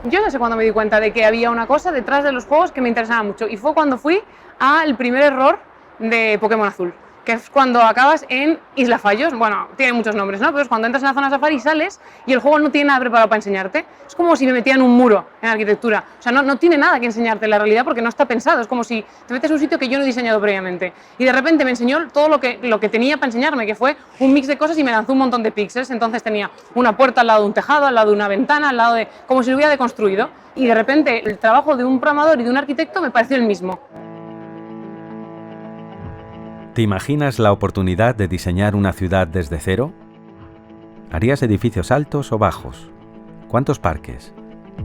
Yo no sé cuándo me di cuenta de que había una cosa detrás de los juegos que me interesaba mucho, y fue cuando fui al primer error de Pokémon Azul, que es cuando acabas en Isla Fallos. Bueno, tiene muchos nombres, ¿no? Pero es cuando entras en la zona safari y sales y el juego no tiene nada preparado para enseñarte. Es como si me metieran un muro en arquitectura. O sea, no tiene nada que enseñarte en la realidad porque no está pensado. Es como si te metes a un sitio que yo no he diseñado previamente. Y de repente me enseñó todo lo que tenía para enseñarme, que fue un mix de cosas, y me lanzó un montón de píxeles. Entonces tenía una puerta al lado de un tejado, al lado de una ventana, al lado de... como si lo hubiera deconstruido. Y de repente el trabajo de un programador y de un arquitecto me pareció el mismo. ¿Te imaginas la oportunidad de diseñar una ciudad desde cero? ¿Harías edificios altos o bajos? ¿Cuántos parques?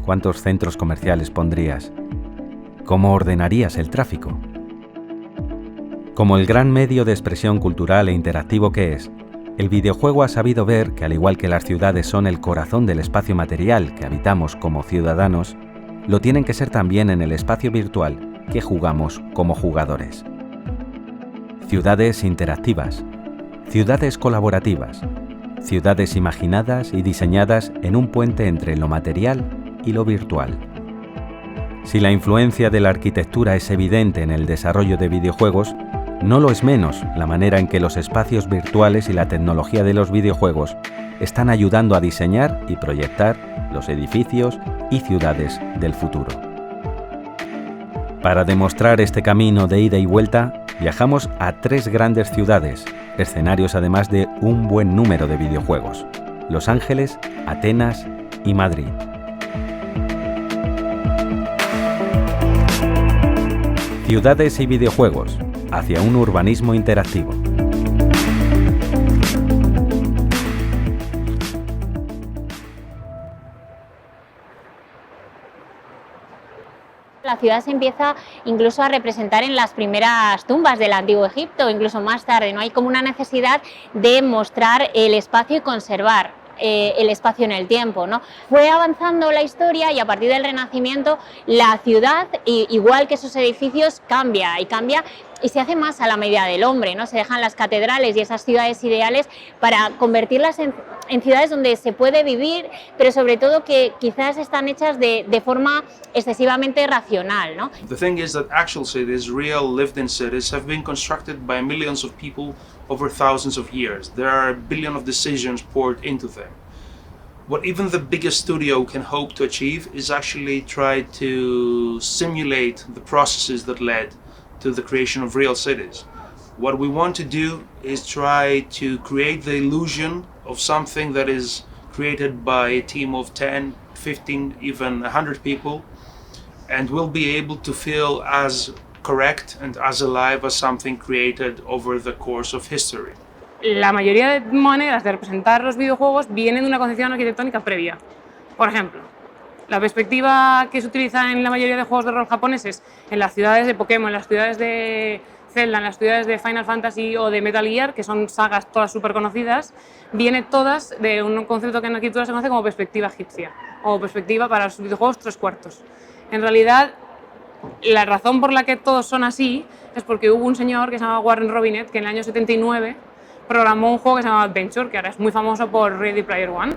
¿Cuántos centros comerciales pondrías? ¿Cómo ordenarías el tráfico? Como el gran medio de expresión cultural e interactivo que es, el videojuego ha sabido ver que, al igual que las ciudades son el corazón del espacio material que habitamos como ciudadanos, lo tienen que ser también en el espacio virtual que jugamos como jugadores. Ciudades interactivas, ciudades colaborativas, ciudades imaginadas y diseñadas en un puente entre lo material y lo virtual. Si la influencia de la arquitectura es evidente en el desarrollo de videojuegos, no lo es menos la manera en que los espacios virtuales y la tecnología de los videojuegos están ayudando a diseñar y proyectar los edificios y ciudades del futuro. Para demostrar este camino de ida y vuelta, viajamos a 3 grandes ciudades, escenarios además de un buen número de videojuegos: Los Ángeles, Atenas y Madrid. Ciudades y videojuegos, hacia un urbanismo interactivo. La ciudad se empieza incluso a representar en las primeras tumbas del Antiguo Egipto, incluso más tarde, ¿no? Hay como una necesidad de mostrar el espacio y conservar el espacio en el tiempo, ¿no? Fue avanzando la historia y a partir del Renacimiento la ciudad, igual que sus edificios, cambia y se hace más a la medida del hombre, ¿no? Se dejan las catedrales y esas ciudades ideales para convertirlas en ciudades donde se puede vivir, pero sobre todo que quizás están hechas de forma excesivamente racional, ¿no? The thing is that actual cities, real lived-in cities, have been constructed by millions of people over thousands of years. There are a billion of decisions poured into them. What even the biggest studio can hope to achieve is actually try to simulate the processes that led to the creation of real cities. What we want to do is try to create the illusion of something that is created by a team of 10, 15, even 100 people, and we'll be able to feel as correct and as alive as something created over the course of history. La mayoría de maneras de representar los videojuegos vienen de una concepción arquitectónica previa. Por ejemplo, la perspectiva que se utiliza en la mayoría de juegos de rol japoneses, en las ciudades de Pokémon, en las ciudades de Zelda, en las ciudades de Final Fantasy o de Metal Gear, que son sagas todas súper conocidas, viene todas de un concepto que en arquitectura se conoce como perspectiva egipcia, o perspectiva para los videojuegos 3/4. En realidad, la razón por la que todos son así es porque hubo un señor que se llamaba Warren Robinet, que en el año 79 programó un juego que se llama Adventure, que ahora es muy famoso por Ready Player One.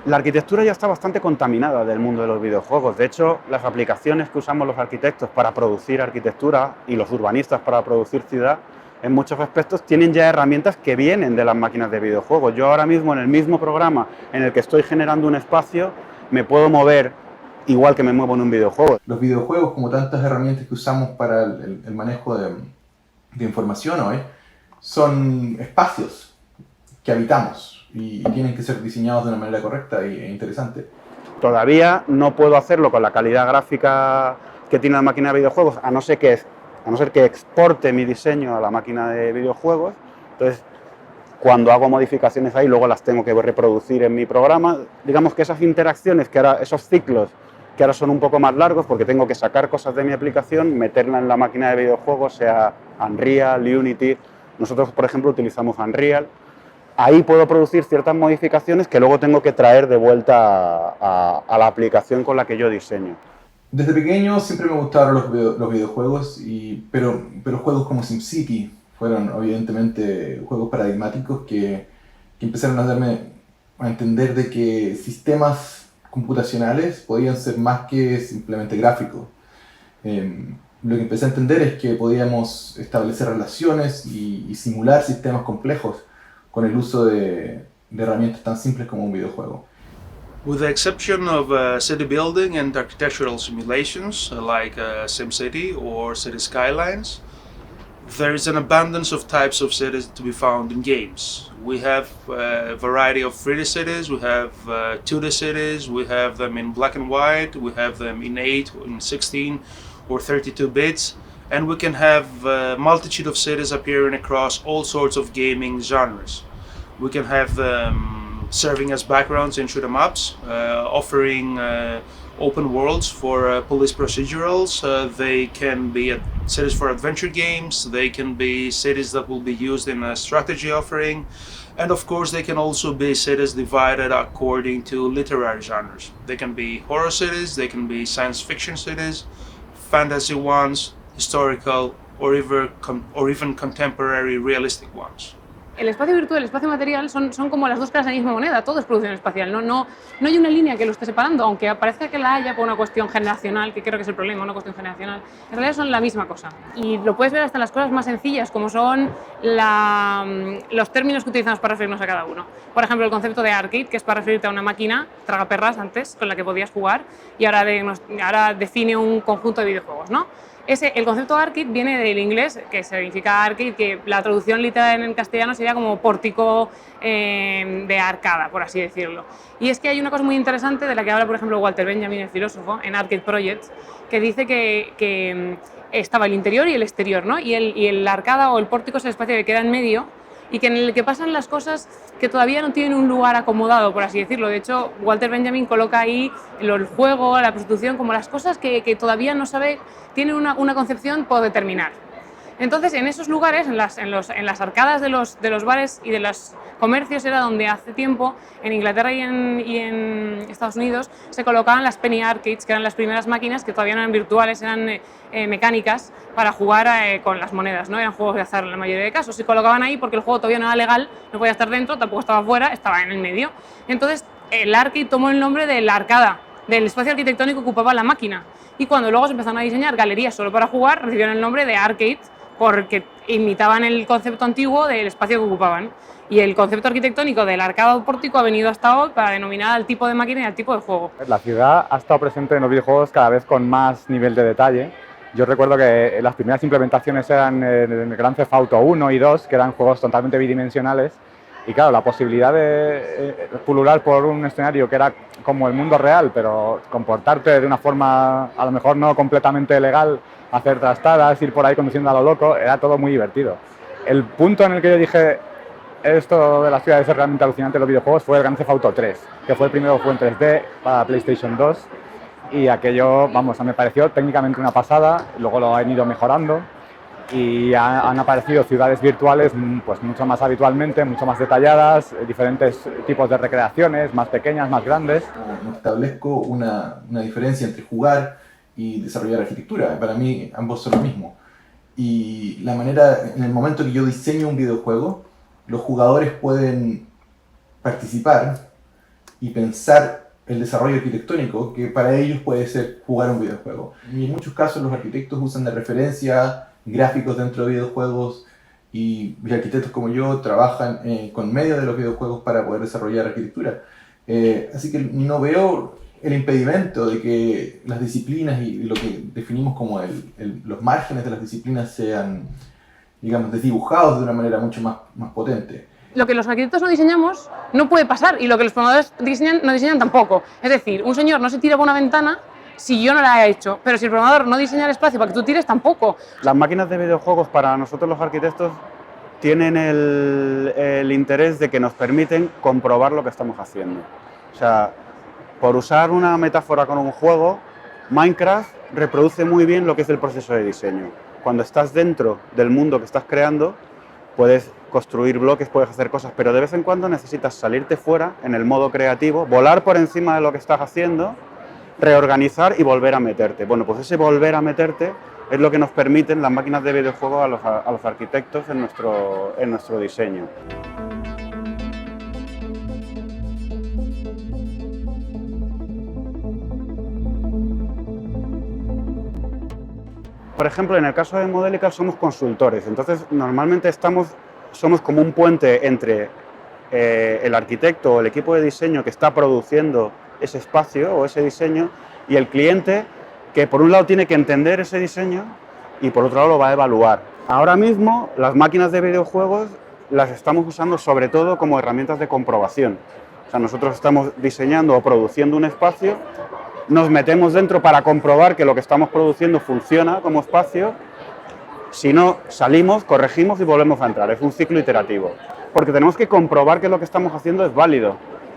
La arquitectura ya está bastante contaminada del mundo de los videojuegos. De hecho, las aplicaciones que usamos los arquitectos para producir arquitectura y los urbanistas para producir ciudad, en muchos aspectos tienen ya herramientas que vienen de las máquinas de videojuegos. Yo ahora mismo, en el mismo programa en el que estoy generando un espacio, me puedo mover igual que me muevo en un videojuego. Los videojuegos, como tantas herramientas que usamos para el manejo de información hoy, son espacios que habitamos y tienen que ser diseñados de una manera correcta e interesante. Todavía no puedo hacerlo con la calidad gráfica que tiene la máquina de videojuegos, a no ser que exporte mi diseño a la máquina de videojuegos. Entonces, cuando hago modificaciones ahí, luego las tengo que reproducir en mi programa. Digamos que esas interacciones, esos ciclos, que ahora son un poco más largos, porque tengo que sacar cosas de mi aplicación, meterla en la máquina de videojuegos, sea Unreal, Unity. Nosotros, por ejemplo, utilizamos Unreal. Ahí puedo producir ciertas modificaciones que luego tengo que traer de vuelta a la aplicación con la que yo diseño. Desde pequeño siempre me gustaron los videojuegos, pero juegos como SimCity fueron evidentemente juegos paradigmáticos que empezaron a darme a entender de que sistemas computacionales podían ser más que simplemente gráficos. Lo que empecé a entender es que podíamos establecer relaciones y simular sistemas complejos con el uso de herramientas tan simples como un videojuego. With the exception of city building and architectural simulations like SimCity or City Skylines, there is an abundance of types of cities to be found in games. We have a variety of 3D cities, we have 2D cities, we have them in black and white, we have them in 8, in 16 or 32 bits, and we can have a multitude of cities appearing across all sorts of gaming genres. We can have them serving as backgrounds in shoot 'em ups, offering open worlds for police procedurals. They can be cities for adventure games, they can be cities that will be used in a strategy offering, and of course they can also be cities divided according to literary genres. They can be horror cities, they can be science fiction cities, fantasy ones, historical, or even contemporary realistic ones. El espacio virtual y el espacio material son como las dos caras de la misma moneda, todo es producción espacial, no hay una línea que lo esté separando, aunque parezca que la haya por una cuestión generacional, que creo que es el problema, una cuestión generacional, en realidad son la misma cosa. Y lo puedes ver hasta en las cosas más sencillas, como son los términos que utilizamos para referirnos a cada uno. Por ejemplo, el concepto de arcade, que es para referirte a una máquina tragaperras antes, con la que podías jugar, y ahora define un conjunto de videojuegos, ¿no? El concepto arcade viene del inglés, que significa arcade, que la traducción literal en castellano sería como pórtico de arcada, por así decirlo. Y es que hay una cosa muy interesante de la que habla, por ejemplo, Walter Benjamin, el filósofo, en Arcade Projects, que dice que estaba el interior y el exterior, ¿no? Y el arcada o el pórtico es el espacio que queda en medio y que en el que pasan las cosas que todavía no tienen un lugar acomodado, por así decirlo. De hecho, Walter Benjamin coloca ahí el juego, la prostitución, como las cosas que todavía no sabe, tienen una concepción por determinar. Entonces, en esos lugares, en las arcadas de los bares y de los comercios, era donde hace tiempo, en Inglaterra y en Estados Unidos, se colocaban las penny arcades, que eran las primeras máquinas que todavía no eran virtuales, eran mecánicas para jugar con las monedas, ¿no? Eran juegos de azar en la mayoría de casos. Se colocaban ahí porque el juego todavía no era legal, no podía estar dentro, tampoco estaba fuera, estaba en el medio. Entonces, el arcade tomó el nombre de la arcada, del espacio arquitectónico que ocupaba la máquina. Y cuando luego se empezaron a diseñar galerías solo para jugar, recibieron el nombre de arcade, porque imitaban el concepto antiguo del espacio que ocupaban. Y el concepto arquitectónico del arcada o pórtico ha venido hasta hoy para denominar al tipo de máquina y al tipo de juego. La ciudad ha estado presente en los videojuegos cada vez con más nivel de detalle. Yo recuerdo que las primeras implementaciones eran en el Grand Theft Auto 1 y 2, que eran juegos totalmente bidimensionales. Y claro, la posibilidad de pulular por un escenario que era como el mundo real, pero comportarte de una forma a lo mejor no completamente legal, hacer trastadas, ir por ahí conduciendo a lo loco, era todo muy divertido. El punto en el que yo dije esto de las ciudades es realmente alucinante en los videojuegos fue el Grand Theft Auto 3, que fue el primero que fue en 3D para PlayStation 2 y aquello, vamos, me pareció técnicamente una pasada, luego lo han ido mejorando y han aparecido ciudades virtuales pues mucho más habitualmente, mucho más detalladas, diferentes tipos de recreaciones, más pequeñas, más grandes. No establezco una diferencia entre jugar y desarrollar arquitectura. Para mí ambos son lo mismo. Y la manera, en el momento que yo diseño un videojuego, los jugadores pueden participar y pensar el desarrollo arquitectónico, que para ellos puede ser jugar un videojuego. Y en muchos casos los arquitectos usan de referencia gráficos dentro de videojuegos y arquitectos como yo trabajan con medio de los videojuegos para poder desarrollar arquitectura. Así que no veo el impedimento de que las disciplinas y lo que definimos como los márgenes de las disciplinas sean, digamos, desdibujados de una manera mucho más potente. Lo que los arquitectos no diseñamos no puede pasar y lo que los programadores no diseñan tampoco. Es decir, un señor no se tira por una ventana si yo no la he hecho, pero si el programador no diseña el espacio para que tú tires, tampoco. Las máquinas de videojuegos para nosotros los arquitectos tienen el interés de que nos permiten comprobar lo que estamos haciendo. O sea, por usar una metáfora con un juego, Minecraft reproduce muy bien lo que es el proceso de diseño. Cuando estás dentro del mundo que estás creando, puedes construir bloques, puedes hacer cosas, pero de vez en cuando necesitas salirte fuera en el modo creativo, volar por encima de lo que estás haciendo reorganizar y volver a meterte. Bueno, pues ese volver a meterte es lo que nos permiten las máquinas de videojuegos a los arquitectos en nuestro diseño. Por ejemplo, en el caso de Modelical somos consultores, entonces normalmente somos como un puente entre el arquitecto o el equipo de diseño que está produciendo ese espacio o ese diseño y el cliente que por un lado tiene que entender ese diseño y por otro lado lo va a evaluar. Ahora mismo las máquinas de videojuegos las estamos usando sobre todo como herramientas de comprobación. O sea, nosotros estamos diseñando o produciendo un espacio, nos metemos dentro para comprobar que lo que estamos produciendo funciona como espacio. Si no, salimos, corregimos y volvemos a entrar. Es un ciclo iterativo. Porque tenemos que comprobar que lo que estamos haciendo es válido.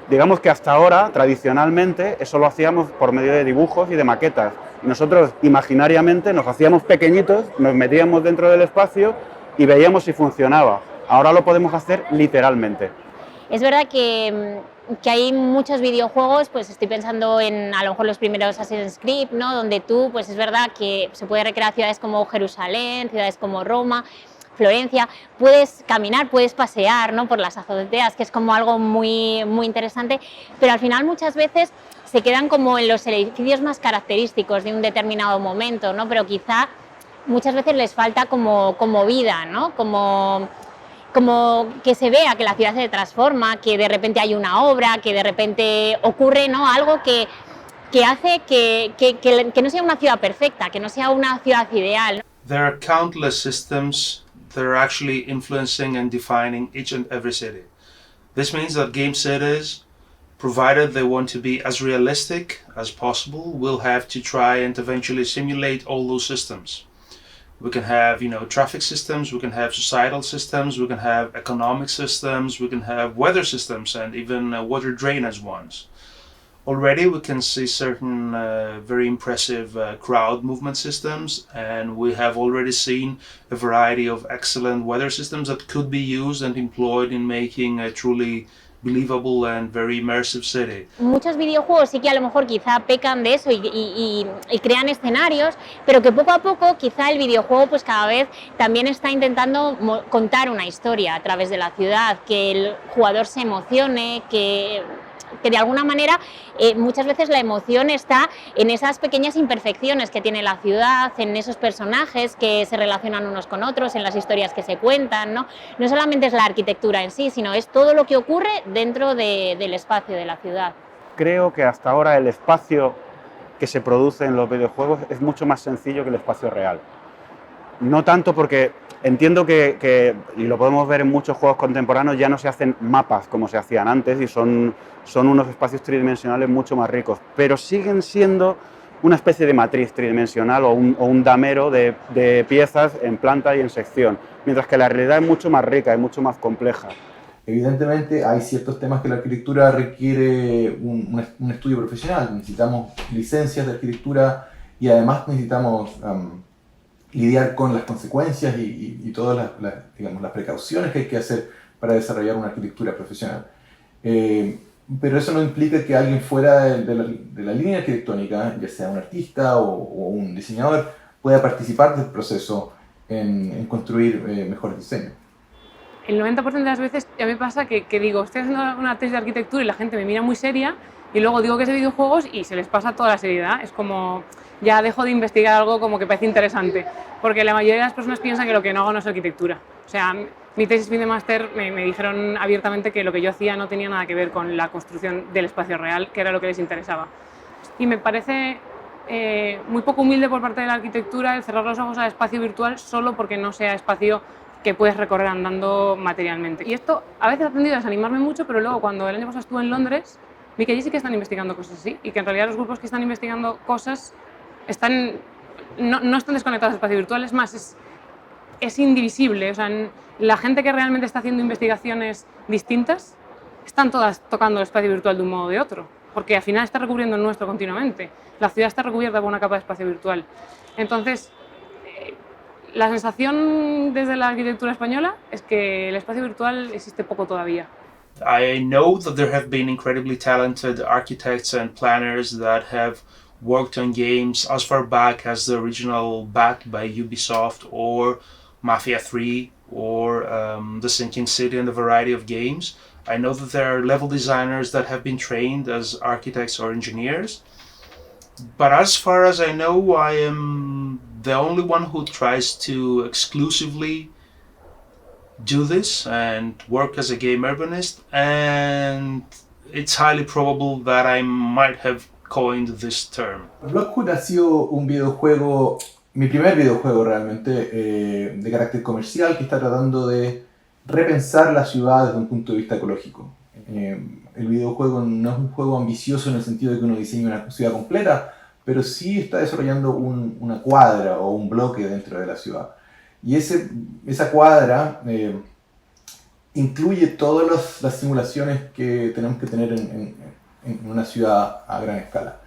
Digamos que hasta ahora, tradicionalmente, eso lo hacíamos por medio de dibujos y de maquetas. Y nosotros, imaginariamente, nos hacíamos pequeñitos, nos metíamos dentro del espacio y veíamos si funcionaba. Ahora lo podemos hacer literalmente. Es verdad que hay muchos videojuegos, pues estoy pensando en a lo mejor los primeros Assassin's Creed, ¿no? Donde tú, pues es verdad que se puede recrear ciudades como Jerusalén, ciudades como Roma, Florencia, puedes caminar, puedes pasear, ¿no? Por las azoteas, que es como algo muy, muy interesante, pero al final muchas veces se quedan como en los edificios más característicos de un determinado momento, ¿no? Pero quizá muchas veces les falta como vida, ¿no? Como que se vea que la ciudad se transforma, que de repente hay una obra, que de repente ocurre, ¿no? Algo que hace que no sea una ciudad perfecta, que no sea una ciudad ideal. There are countless systems that are actually influencing and defining each and every city. This means that game cities, provided they want to be as realistic as possible, will have to try and eventually simulate all those systems. We can have, traffic systems, we can have societal systems, we can have economic systems, we can have weather systems and even water drainage ones. Already we can see certain very impressive crowd movement systems, and we have already seen a variety of excellent weather systems that could be used and employed in making a truly believable and very immersive city. Muchos videojuegos sí que a lo mejor quizá pecan de eso y crean escenarios, pero que poco a poco quizá el videojuego pues cada vez también está intentando contar una historia a través de la ciudad, que el jugador se emocione, que de alguna manera muchas veces la emoción está en esas pequeñas imperfecciones que tiene la ciudad, en esos personajes que se relacionan unos con otros, en las historias que se cuentan, ¿no? No solamente es la arquitectura en sí, sino es todo lo que ocurre dentro del espacio de la ciudad. Creo que hasta ahora el espacio que se produce en los videojuegos es mucho más sencillo que el espacio real. No tanto porque entiendo que, y lo podemos ver en muchos juegos contemporáneos, ya no se hacen mapas como se hacían antes y son unos espacios tridimensionales mucho más ricos, pero siguen siendo una especie de matriz tridimensional o un damero de piezas en planta y en sección, mientras que la realidad es mucho más rica, es mucho más compleja. Evidentemente hay ciertos temas que la arquitectura requiere un estudio profesional. Necesitamos licencias de arquitectura y además necesitamos lidiar con las consecuencias y todas las precauciones que hay que hacer para desarrollar una arquitectura profesional. Pero eso no implica que alguien fuera de la línea arquitectónica, ya sea un artista o un diseñador, pueda participar del proceso en construir mejores diseños. El 90% de las veces ya me pasa que digo, estoy haciendo una tesis de arquitectura y la gente me mira muy seria y luego digo que es de videojuegos y se les pasa toda la seriedad. Es como, ya dejo de investigar algo como que parece interesante, porque la mayoría de las personas piensan que lo que no hago no es arquitectura. O sea, mi tesis fin de máster me dijeron abiertamente que lo que yo hacía no tenía nada que ver con la construcción del espacio real, que era lo que les interesaba. Y me parece muy poco humilde por parte de la arquitectura el cerrar los ojos al espacio virtual solo porque no sea espacio que puedes recorrer andando materialmente. Y esto a veces ha tendido a desanimarme mucho, pero luego cuando el año pasado estuve en Londres, vi que allí sí que están investigando cosas así y que en realidad los grupos que están investigando cosas no están desconectados del espacio virtual, es más, es indivisible. O sea, la gente que realmente está haciendo investigaciones distintas están todas tocando el espacio virtual de un modo o de otro, porque al final está recubriendo el nuestro continuamente. La ciudad está recubierta por una capa de espacio virtual. Entonces, la sensación desde la arquitectura española es que el espacio virtual existe poco todavía. I know that there have been incredibly talented architects and planners that have worked on games as far back as the original Bat by Ubisoft or Mafia 3 or The Sinking City and a variety of games. I know that there are level designers that have been trained as architects or engineers. But as far as I know, I am the only one who tries to exclusively do this and work as a game urbanist, and it's highly probable that I might have coined this term. Blockwood ha sido un videojuego, mi primer videojuego realmente, de carácter comercial, que está tratando de repensar la ciudad desde un punto de vista ecológico. El videojuego no es un juego ambicioso en el sentido de que uno diseñe una ciudad completa, pero sí está desarrollando una cuadra o un bloque dentro de la ciudad. Y esa cuadra incluye todas las simulaciones que tenemos que tener en una ciudad a gran escala.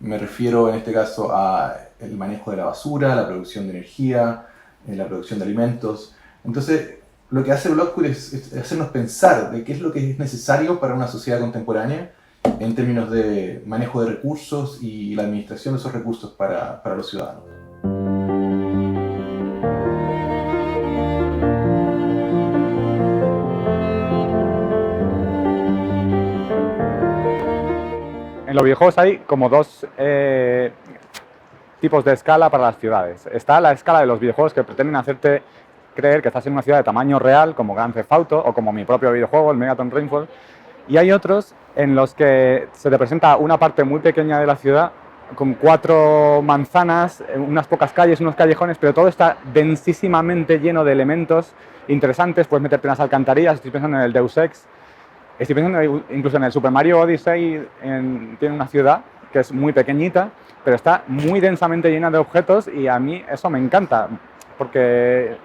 Me refiero en este caso al manejo de la basura, la producción de energía, la producción de alimentos. Entonces, lo que hace Blockwood es hacernos pensar de qué es lo que es necesario para una sociedad contemporánea en términos de manejo de recursos y la administración de esos recursos para los ciudadanos. En los videojuegos hay como dos tipos de escala para las ciudades. Está la escala de los videojuegos que pretenden hacerte creer que estás en una ciudad de tamaño real, como Grand Theft Auto o como mi propio videojuego, el Megaton Rainfall. Y hay otros en los que se te presenta una parte muy pequeña de la ciudad con 4 manzanas, unas pocas calles, unos callejones, pero todo está densísimamente lleno de elementos interesantes. Puedes meterte en las alcantarillas, estoy pensando en el Deus Ex. Estoy pensando incluso en el Super Mario Odyssey, tiene una ciudad que es muy pequeñita, pero está muy densamente llena de objetos y a mí eso me encanta, porque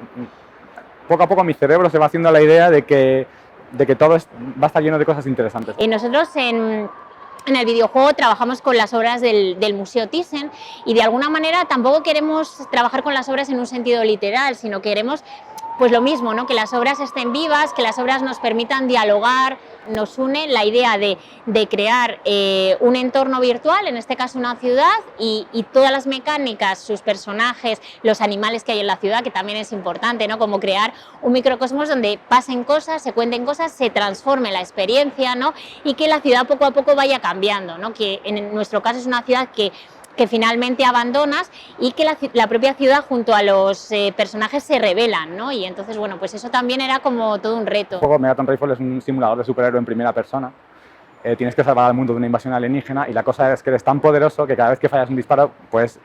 poco a poco mi cerebro se va haciendo la idea de que todo va a estar lleno de cosas interesantes. Y nosotros en el videojuego trabajamos con las obras del Museo Thyssen y de alguna manera tampoco queremos trabajar con las obras en un sentido literal, sino queremos pues lo mismo, ¿no? Que las obras estén vivas, que las obras nos permitan dialogar. Nos une la idea de crear un entorno virtual, en este caso una ciudad, y todas las mecánicas, sus personajes, los animales que hay en la ciudad, que también es importante, ¿no? Como crear un microcosmos donde pasen cosas, se cuenten cosas, se transforme la experiencia, ¿no? Y que la ciudad poco a poco vaya cambiando, ¿no? Que en nuestro caso es una ciudad que finalmente abandonas y que la propia ciudad junto a los personajes se revelan, ¿no? Y entonces, bueno, pues eso también era como todo un reto. El juego Megaton Rainfall es un simulador de superhéroe en primera persona. Tienes que salvar al mundo de una invasión alienígena y la cosa es que eres tan poderoso que cada vez que fallas un disparo, pues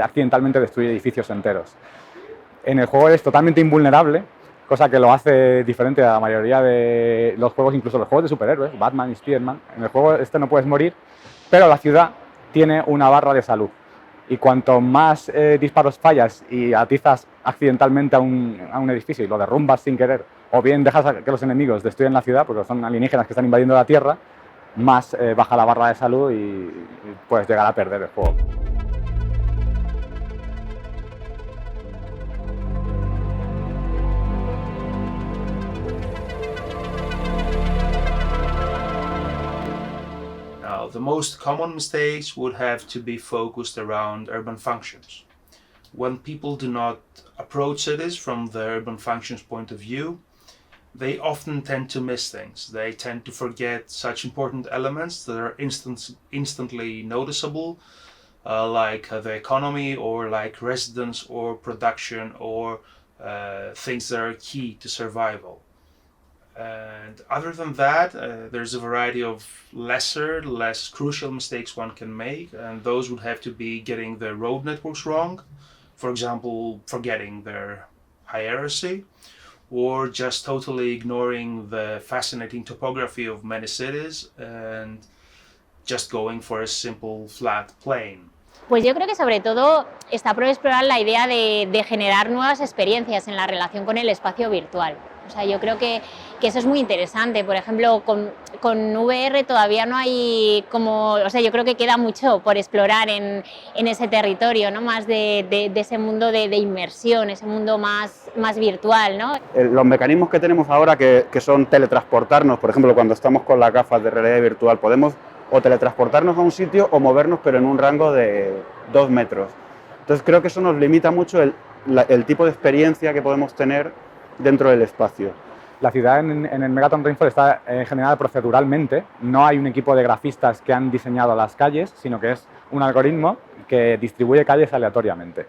accidentalmente destruye edificios enteros. En el juego eres totalmente invulnerable, cosa que lo hace diferente a la mayoría de los juegos, incluso los juegos de superhéroes, Batman y Spider-Man. En el juego no puedes morir, pero la ciudad tiene una barra de salud y cuanto más disparos fallas y atizas accidentalmente a un edificio y lo derrumbas sin querer, o bien dejas que los enemigos destruyan la ciudad porque son alienígenas que están invadiendo la Tierra, más baja la barra de salud y puedes llegar a perder el juego. The most common mistakes would have to be focused around urban functions. When people do not approach cities from the urban functions point of view, they often tend to miss things. They tend to forget such important elements that are instantly noticeable, like the economy or like residence or production or things that are key to survival. And other than that, there's a variety of less crucial mistakes one can make, and those would have to be getting the road networks wrong, for example, forgetting their hierarchy, or just totally ignoring the fascinating topography of many cities and just going for a simple flat plain. Pues yo creo que sobre todo está por explorar la idea de generar nuevas experiencias en la relación con el espacio virtual. O sea, yo creo que eso es muy interesante. Por ejemplo, con VR todavía no hay como... O sea, yo creo que queda mucho por explorar en ese territorio, ¿no? Más de ese mundo de inmersión, ese mundo más virtual, ¿no? Los mecanismos que tenemos ahora que son teletransportarnos, por ejemplo, cuando estamos con las gafas de realidad virtual, podemos o teletransportarnos a un sitio o movernos pero en un rango de 2 metros. Entonces creo que eso nos limita mucho el tipo de experiencia que podemos tener dentro del espacio. La ciudad en el Megaton Rainfall está generada proceduralmente. No hay un equipo de grafistas que han diseñado las calles, sino que es un algoritmo que distribuye calles aleatoriamente.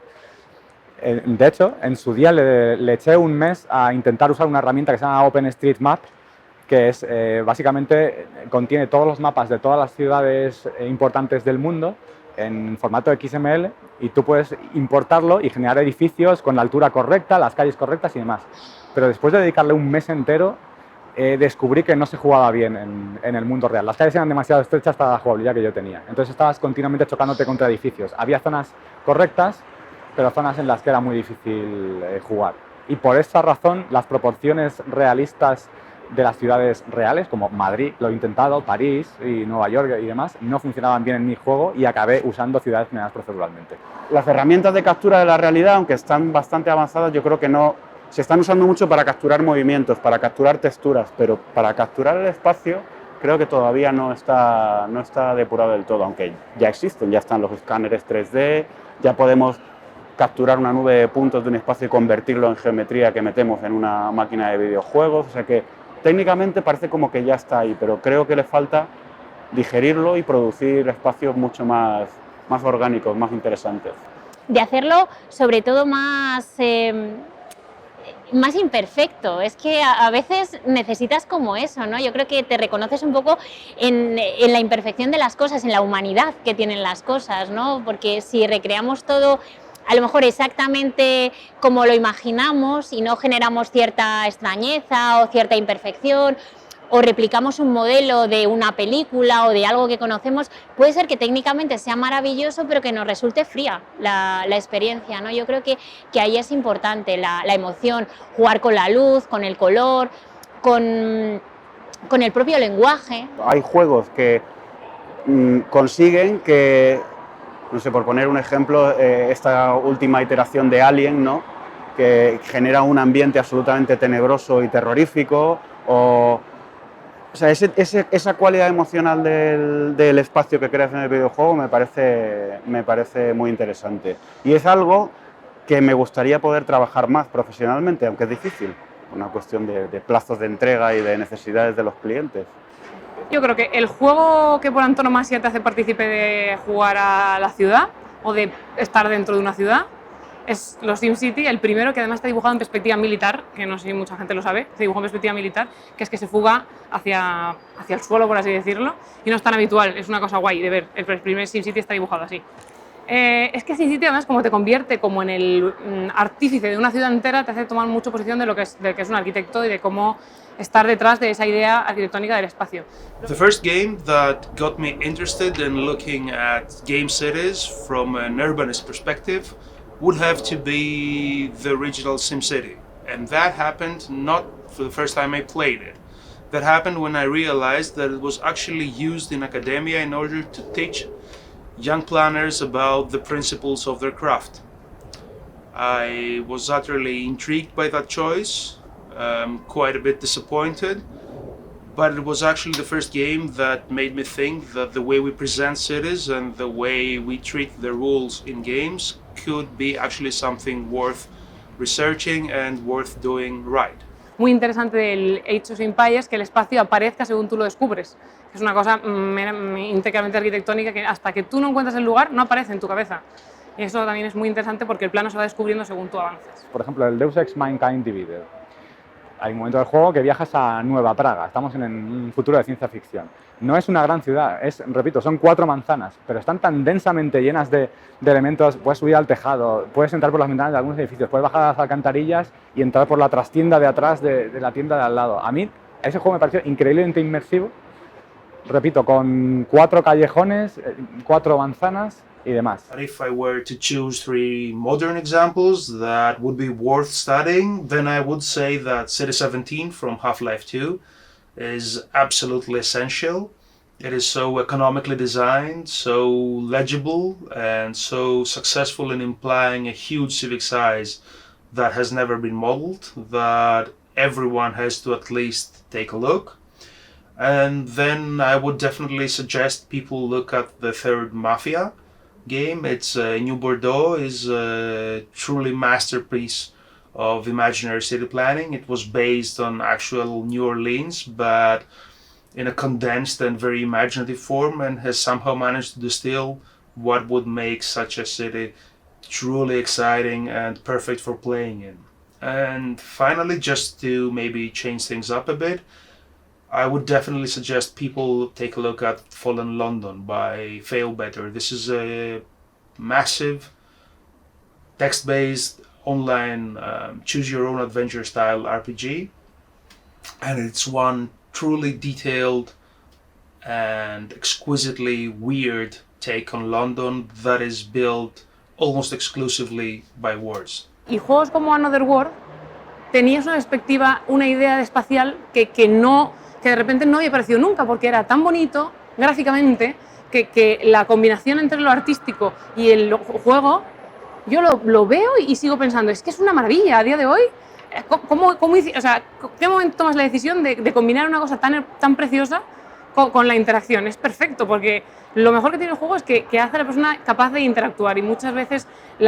De hecho, en su día le eché un mes a intentar usar una herramienta que se llama OpenStreetMap, que es básicamente contiene todos los mapas de todas las ciudades importantes del mundo en formato XML, y tú puedes importarlo y generar edificios con la altura correcta, las calles correctas y demás. Pero después de dedicarle un mes entero, descubrí que no se jugaba bien en el mundo real. Las calles eran demasiado estrechas para la jugabilidad que yo tenía. Entonces estabas continuamente chocándote contra edificios. Había zonas correctas, pero zonas en las que era muy difícil jugar. Y por esa razón, las proporciones realistas de las ciudades reales, como Madrid, lo he intentado, París y Nueva York y demás, no funcionaban bien en mi juego y acabé usando ciudades generadas proceduralmente. Las herramientas de captura de la realidad, aunque están bastante avanzadas, yo creo que no se están usando mucho para capturar movimientos, para capturar texturas, pero para capturar el espacio creo que todavía no está depurado del todo, aunque ya existen, ya están los escáneres 3D, ya podemos capturar una nube de puntos de un espacio y convertirlo en geometría que metemos en una máquina de videojuegos, o sea que técnicamente parece como que ya está ahí, pero creo que le falta digerirlo y producir espacios mucho más orgánicos, más interesantes. De hacerlo sobre todo más imperfecto. Es que a veces necesitas como eso, ¿no? Yo creo que te reconoces un poco en la imperfección de las cosas, en la humanidad que tienen las cosas, ¿no? Porque si recreamos todo a lo mejor exactamente como lo imaginamos y no generamos cierta extrañeza o cierta imperfección, o replicamos un modelo de una película o de algo que conocemos, puede ser que técnicamente sea maravilloso, pero que nos resulte fría la experiencia, ¿no? Yo creo que ahí es importante la emoción, jugar con la luz, con el color, con el propio lenguaje. Hay juegos que consiguen que, no sé, por poner un ejemplo, esta última iteración de Alien, ¿no?, que genera un ambiente absolutamente tenebroso y terrorífico, o sea, esa cualidad emocional del espacio que creas en el videojuego me parece muy interesante. Y es algo que me gustaría poder trabajar más profesionalmente, aunque es difícil, una cuestión de plazos de entrega y de necesidades de los clientes. Yo creo que el juego que por antonomasia te hace partícipe de jugar a la ciudad o de estar dentro de una ciudad es los SimCity, el primero, que además está dibujado en perspectiva militar, que no sé si mucha gente lo sabe, se dibujó en perspectiva militar, que es que se fuga hacia el suelo, por así decirlo, y no es tan habitual, es una cosa guay de ver. El primer SimCity está dibujado así. Es que SimCity además, como te convierte como en el artífice de una ciudad entera, te hace tomar mucha posición de lo que es un arquitecto y de cómo estar detrás de esa idea arquitectónica del espacio. The first game that got me interested in looking at game cities from an urbanist perspective would have to be the original SimCity. And that happened not for the first time I played it. That happened when I realized that it was actually used in academia in order to teach young planners about the principles of their craft. I was utterly intrigued by that choice, quite a bit disappointed, but it was actually the first game that made me think that the way we present cities and the way we treat the rules in games could be actually something worth researching and worth doing right. Muy interesante del Age of Empires que el espacio aparezca según tú lo descubres. Es una cosa íntegramente arquitectónica que hasta que tú no encuentras el lugar no aparece en tu cabeza. Y eso también es muy interesante porque el plano se va descubriendo según tú avanzas. Por ejemplo, el Deus Ex Mankind Divided. Hay un momento del juego que viajas a Nueva Praga, estamos en un futuro de ciencia ficción. No es una gran ciudad, repito, son 4 manzanas, pero están tan densamente llenas de elementos. Puedes subir al tejado, puedes entrar por las ventanas de algunos edificios, puedes bajar a las alcantarillas y entrar por la trastienda de atrás de la tienda de al lado. A mí ese juego me pareció increíblemente inmersivo, repito, con 4 callejones, 4 manzanas y demás. If I were to choose 3 modern examples that would be worth studying, then I would say that City 17 from Half-Life 2 is absolutely essential. It is so economically designed, so legible, and so successful in implying a huge civic size that has never been modeled, that everyone has to at least take a look. And then I would definitely suggest people look at the third Mafia game. It's New Bordeaux is a truly masterpiece of imaginary city planning. It was based on actual New Orleans, but in a condensed and very imaginative form, and has somehow managed to distill what would make such a city truly exciting and perfect for playing in. And finally, just to maybe change things up a bit, I would definitely suggest people take a look at Fallen London by Failbetter. This is a massive text-based online choose-your-own-adventure style RPG, and it's one truly detailed and exquisitely weird take on London that is built almost exclusively by words. Y juegos como Another World tenías una perspectiva, una idea de espacial que de repente no había aparecido nunca, porque era tan bonito gráficamente que la combinación entre lo artístico y el juego, yo lo veo y sigo pensando, es que es una maravilla a día de hoy. ¿Qué momento tomas la decisión de combinar una cosa tan preciosa con la interacción? Es perfecto, porque lo mejor que tiene el juego es que hace a la persona capaz de interactuar, y muchas veces el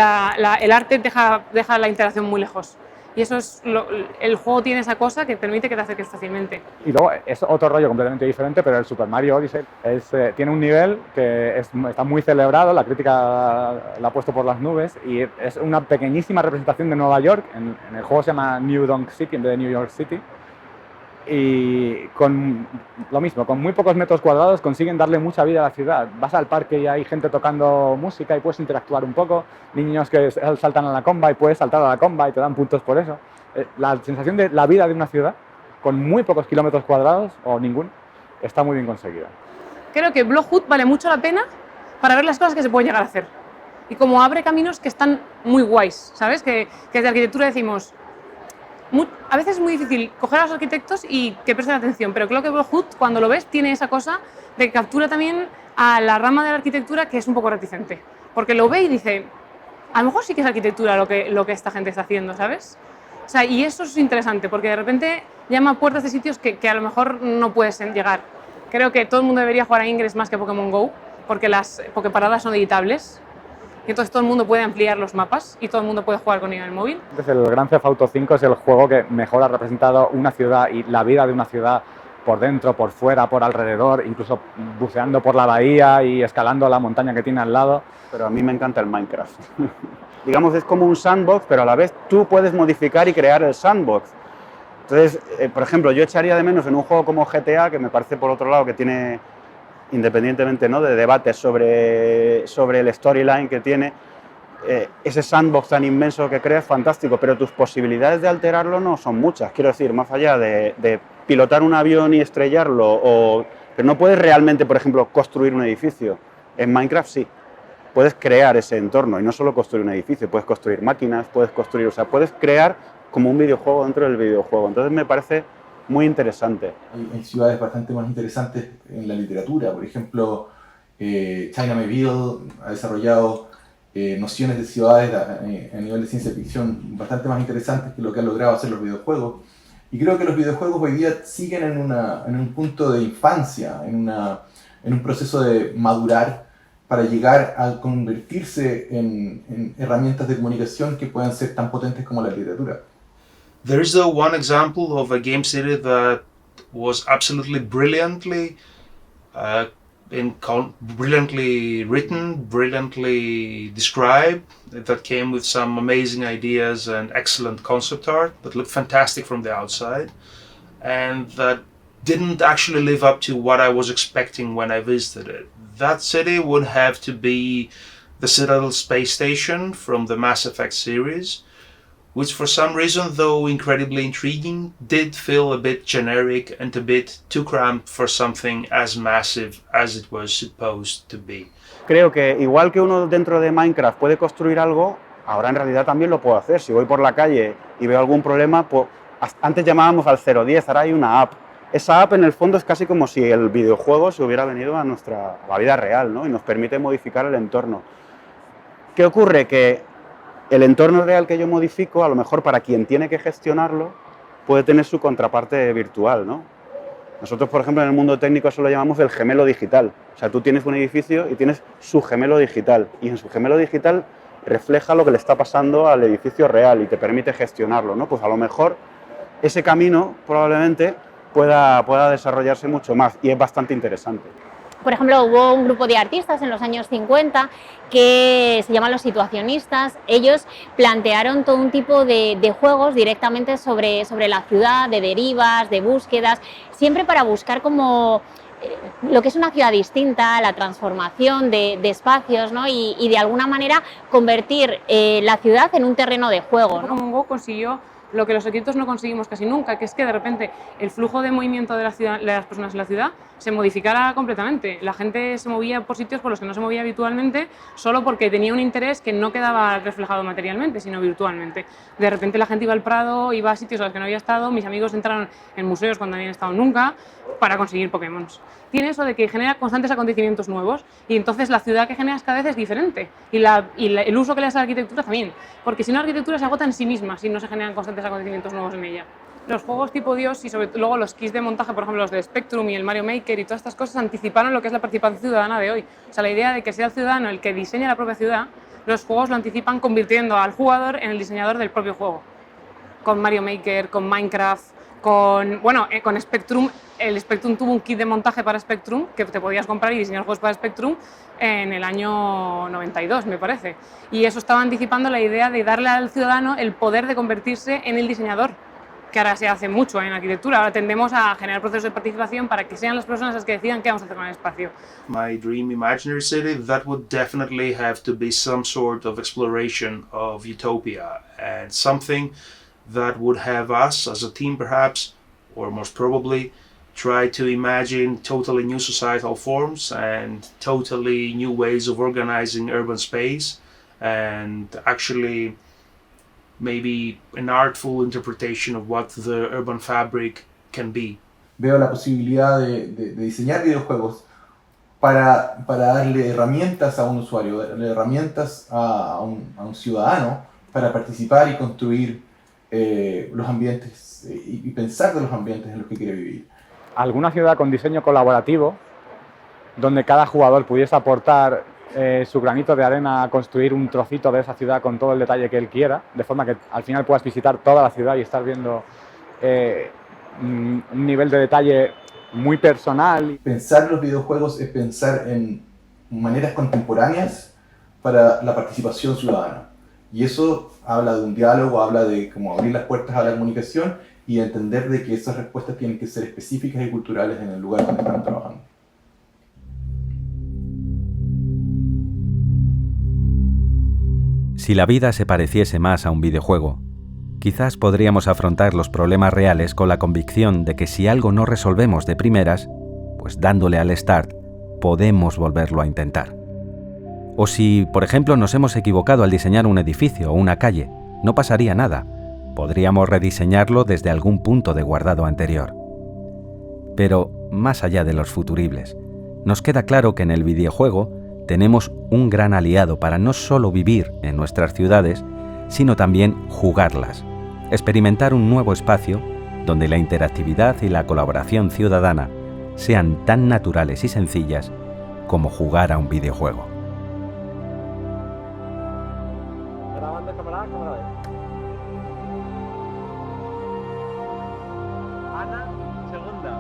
arte deja la interacción muy lejos. Y eso es el juego tiene esa cosa que permite que te acerques fácilmente. Y luego es otro rollo completamente diferente, pero el Super Mario Odyssey tiene un nivel que está muy celebrado, la crítica la ha puesto por las nubes, y es una pequeñísima representación de Nueva York. En el juego se llama New Donk City en vez de New York City. Y con lo mismo, con muy pocos metros cuadrados consiguen darle mucha vida a la ciudad. Vas al parque y hay gente tocando música y puedes interactuar un poco, niños que saltan a la comba y puedes saltar a la comba y te dan puntos por eso. La sensación de la vida de una ciudad con muy pocos kilómetros cuadrados o ninguno está muy bien conseguida. Creo que Bloodhood vale mucho la pena para ver las cosas que se pueden llegar a hacer, y como abre caminos que están muy guays, ¿sabes? Que de arquitectura decimos, a veces es muy difícil coger a los arquitectos y que presten atención, pero creo que Bloodhood, cuando lo ves, tiene esa cosa de que captura también a la rama de la arquitectura que es un poco reticente, porque lo ve y dice, a lo mejor sí que es arquitectura lo que esta gente está haciendo, ¿sabes? O sea, y eso es interesante, porque de repente llama a puertas de sitios que a lo mejor no puedes llegar. Creo que todo el mundo debería jugar a Ingress más que a Pokémon GO, porque las Poképaradas son editables, y entonces todo el mundo puede ampliar los mapas y todo el mundo puede jugar con ello en el móvil. Entonces, el Grand Theft Auto 5 es el juego que mejor ha representado una ciudad y la vida de una ciudad por dentro, por fuera, por alrededor, incluso buceando por la bahía y escalando la montaña que tiene al lado. Pero a mí me encanta el Minecraft. Digamos, es como un sandbox, pero a la vez tú puedes modificar y crear el sandbox. Entonces, por ejemplo, yo echaría de menos en un juego como GTA, que me parece por otro lado que tiene, independientemente, ¿no?, de debates sobre el storyline que tiene, ese sandbox tan inmenso que creas, fantástico, pero tus posibilidades de alterarlo no son muchas. Quiero decir, más allá de pilotar un avión y estrellarlo, pero no puedes realmente, por ejemplo, construir un edificio. En Minecraft sí, puedes crear ese entorno, y no solo construir un edificio, puedes construir máquinas, puedes crear como un videojuego dentro del videojuego. Entonces me parece muy interesante. Hay ciudades bastante más interesantes en la literatura. Por ejemplo, China Miéville ha desarrollado nociones de ciudades a nivel de ciencia ficción bastante más interesantes que lo que han logrado hacer los videojuegos. Y creo que los videojuegos hoy día siguen en un punto de infancia, en un proceso de madurar para llegar a convertirse en herramientas de comunicación que puedan ser tan potentes como la literatura. There is one example of a game city that was absolutely brilliantly brilliantly written, brilliantly described, that came with some amazing ideas and excellent concept art that looked fantastic from the outside, and that didn't actually live up to what I was expecting when I visited it. That city would have to be the Citadel Space Station from the Mass Effect series, which for some reason, though incredibly intriguing, did feel a bit generic and a bit too cramped for something as massive as it was supposed to be. Creo que igual que uno dentro de Minecraft puede construir algo, ahora en realidad también lo puedo hacer. Si voy por la calle y veo algún problema, pues, antes llamábamos al 010, ahora hay una app. Esa app en el fondo es casi como si el videojuego se hubiera venido a la vida real, ¿no? Y nos permite modificar el entorno. ¿Qué ocurre? Que el entorno real que yo modifico, a lo mejor para quien tiene que gestionarlo, puede tener su contraparte virtual, ¿no? Nosotros, por ejemplo, en el mundo técnico eso lo llamamos el gemelo digital. O sea, tú tienes un edificio y tienes su gemelo digital, y en su gemelo digital refleja lo que le está pasando al edificio real y te permite gestionarlo, ¿no? Pues a lo mejor ese camino probablemente pueda desarrollarse mucho más y es bastante interesante. Por ejemplo, hubo un grupo de artistas en los años 50 que se llaman los situacionistas. Ellos plantearon todo un tipo de juegos directamente sobre la ciudad, de derivas, de búsquedas, siempre para buscar como lo que es una ciudad distinta, la transformación de espacios, ¿no? y de alguna manera convertir la ciudad en un terreno de juego, ¿no? Pokémon GO consiguió lo que los arquitectos no conseguimos casi nunca, que es que de repente el flujo de movimiento de las personas en la ciudad se modificara completamente. La gente se movía por sitios por los que no se movía habitualmente solo porque tenía un interés que no quedaba reflejado materialmente, sino virtualmente. De repente la gente iba al Prado, iba a sitios a los que no había estado, mis amigos entraron en museos cuando no habían estado nunca para conseguir Pokémon. Tiene eso de que genera constantes acontecimientos nuevos y entonces la ciudad que generas cada vez es diferente y el uso que le das a la arquitectura también, porque si no la arquitectura se agota en sí misma si no se generan constantes acontecimientos nuevos en ella. Los juegos tipo Dios y sobre todo luego los kits de montaje, por ejemplo los de Spectrum y el Mario Maker y todas estas cosas anticiparon lo que es la participación ciudadana de hoy. O sea, la idea de que sea el ciudadano el que diseña la propia ciudad, los juegos lo anticipan convirtiendo al jugador en el diseñador del propio juego. Con Mario Maker, con Minecraft, con Spectrum. El Spectrum tuvo un kit de montaje para Spectrum que te podías comprar y diseñar juegos para Spectrum en el año 92, me parece. Y eso estaba anticipando la idea de darle al ciudadano el poder de convertirse en el diseñador, que ahora se hace mucho en arquitectura. Ahora tendemos a generar procesos de participación para que sean las personas las que decidan qué vamos a hacer con el espacio. My dream imaginary city, that would definitely have to be some sort of exploration of utopia and something that would have us as a team perhaps, or most probably, try to imagine totally new societal forms and totally new ways of organizing urban space and actually maybe an artful interpretation of what the urban fabric can be. Veo la posibilidad de diseñar videojuegos para darle herramientas a un usuario, darle herramientas a un ciudadano para participar y construir los ambientes y pensar de los ambientes en los que quiere vivir. Alguna ciudad con diseño colaborativo, donde cada jugador pudiese aportar su granito de arena a construir un trocito de esa ciudad con todo el detalle que él quiera, de forma que al final puedas visitar toda la ciudad y estar viendo un nivel de detalle muy personal. Pensar los videojuegos es pensar en maneras contemporáneas para la participación ciudadana. Y eso habla de un diálogo, habla de cómo abrir las puertas a la comunicación y entender de que esas respuestas tienen que ser específicas y culturales en el lugar donde están trabajando. Si la vida se pareciese más a un videojuego, quizás podríamos afrontar los problemas reales con la convicción de que si algo no resolvemos de primeras, pues dándole al start, podemos volverlo a intentar. O si, por ejemplo, nos hemos equivocado al diseñar un edificio o una calle, no pasaría nada. Podríamos rediseñarlo desde algún punto de guardado anterior. Pero, más allá de los futuribles, nos queda claro que en el videojuego tenemos un gran aliado para no solo vivir en nuestras ciudades, sino también jugarlas, experimentar un nuevo espacio donde la interactividad y la colaboración ciudadana sean tan naturales y sencillas como jugar a un videojuego. Ana, segunda.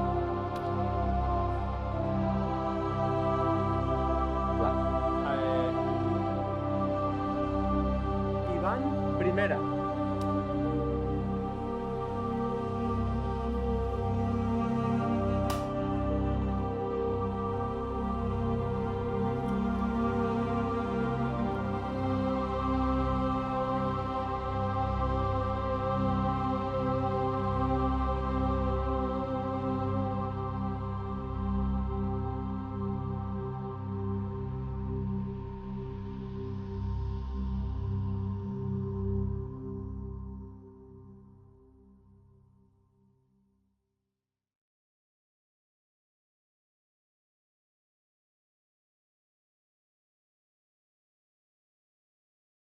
Iván, primera.